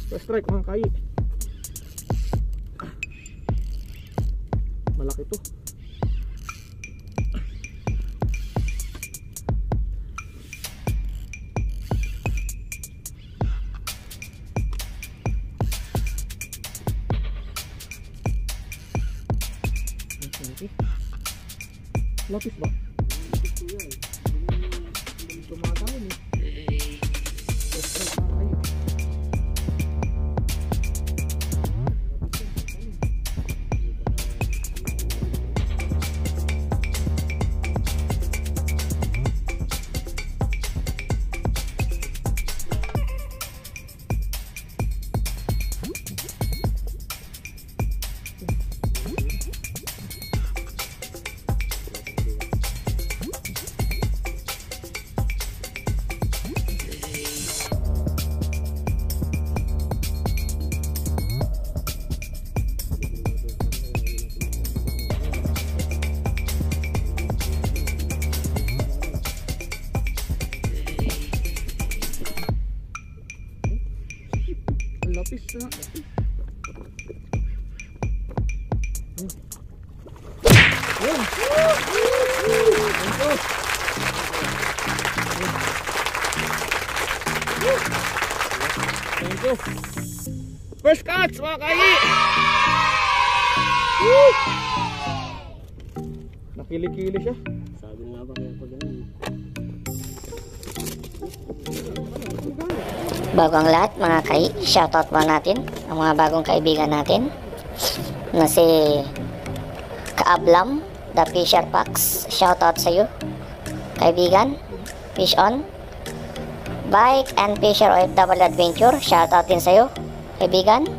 First strike mga kai. Malaki to. Lapis ba? Tumatawin eh. First strike mga kai. Lapis na. Yan. Thank you. First catch mga kai. Nakili-kili siya. Sabi nga ba kaya pag ganun. Bago ang lahat mga kai, shoutout muna natin ang mga bagong kaibigan natin na si Kaablam, The Fisher Fox. Shoutout sa iyo kaibigan. Fish on Bike and Fisher OFW Adventure. Shoutout din sa iyo kaibigan.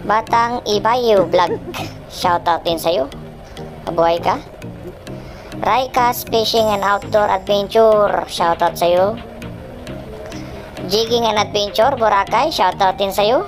Batang Ibayo Vlog. Shoutout din sa iyo. Mabuhay ka. Raikas Fishing and Outdoor Adventure. Shoutout sa iyo. Jigging and Adventure Boracay, shoutout din sa'yo.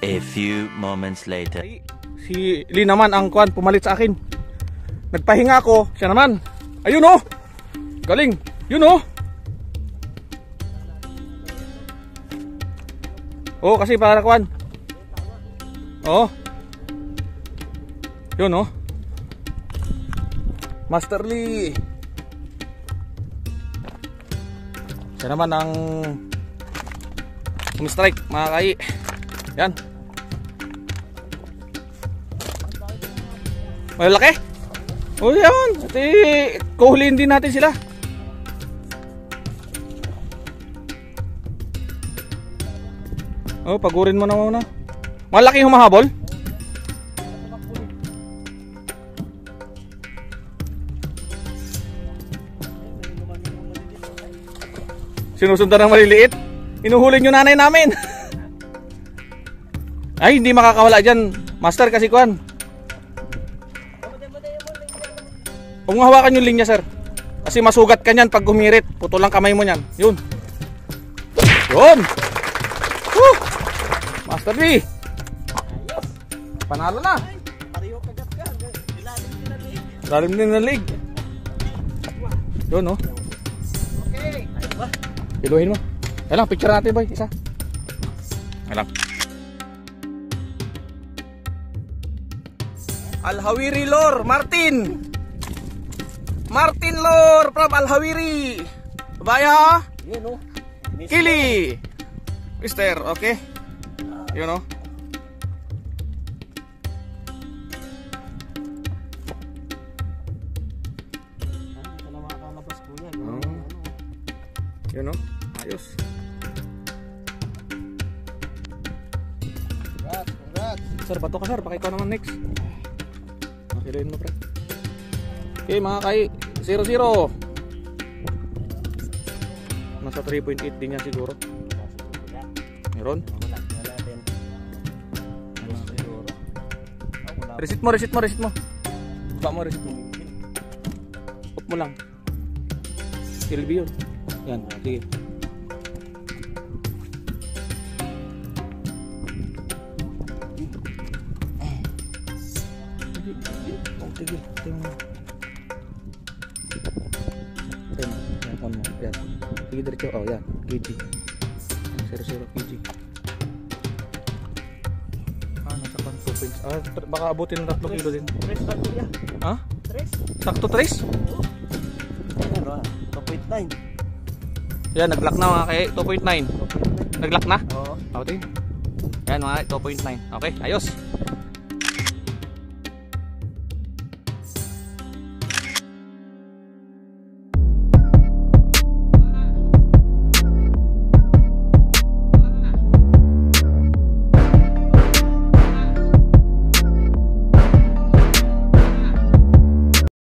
A few moments later. Si Lee naman ang kuan pumalit sa akin. Nagpahinga ako, siya naman. Ayun oh. Galing. Yun oh. Oh, kasi para kuan. Oh. Yun oh. Master Lee. Siya naman ang strike mga kai. Yan. Malaki. Oh yan. At kuhuliin din natin sila. Oh, pagurin mo na muna. Malaki humahabol. Sinusundan ng maliliit. Inuhuli nyo nanay namin. Ay, hindi makakawala dyan, master, kasi kuan. Kung hawakan yung linya, sir. Kasi masugat ka nyan pag gumirit. Putol lang kamay mo nyan. Yun. Yun. Woo! Master D. Panalo na. Lalim din na lig. Yun, oh. Piluhin mo. Ayan lang, picture natin boy, isa. Ayan lang. Al-Hawiri Lore, Martin. Martin Lore from Al-Hawiri. Baya. Yun oh. Kili. Mister, okay. Yun oh. Ito na makakalabas ko yan. Yun oh. Ayos. Congrats. Sir, bato ka sir, baka ikaw naman next. Makiluin mo pre. Okay mga kai, 0-0. Nasa 3.8 din yan siguro. Meron? Reset mo. Baka mo, reset mo. Up mo lang. LB yun. Yan, sige. Tigil. Yan, on mo. Yan. Sige, diretso. Oh, yan. KG. 0-0 KG. Nasa pan 2 points. Baka abutin ng 3 kilo din. 3 sakto yan. Ha? 3? Sakto 3? Ano? 2.9. Yan, nag-lock na mga kay 2.9. Nag-lock na? Oo. Okay. Yan mga 2.9. Okay, ayos.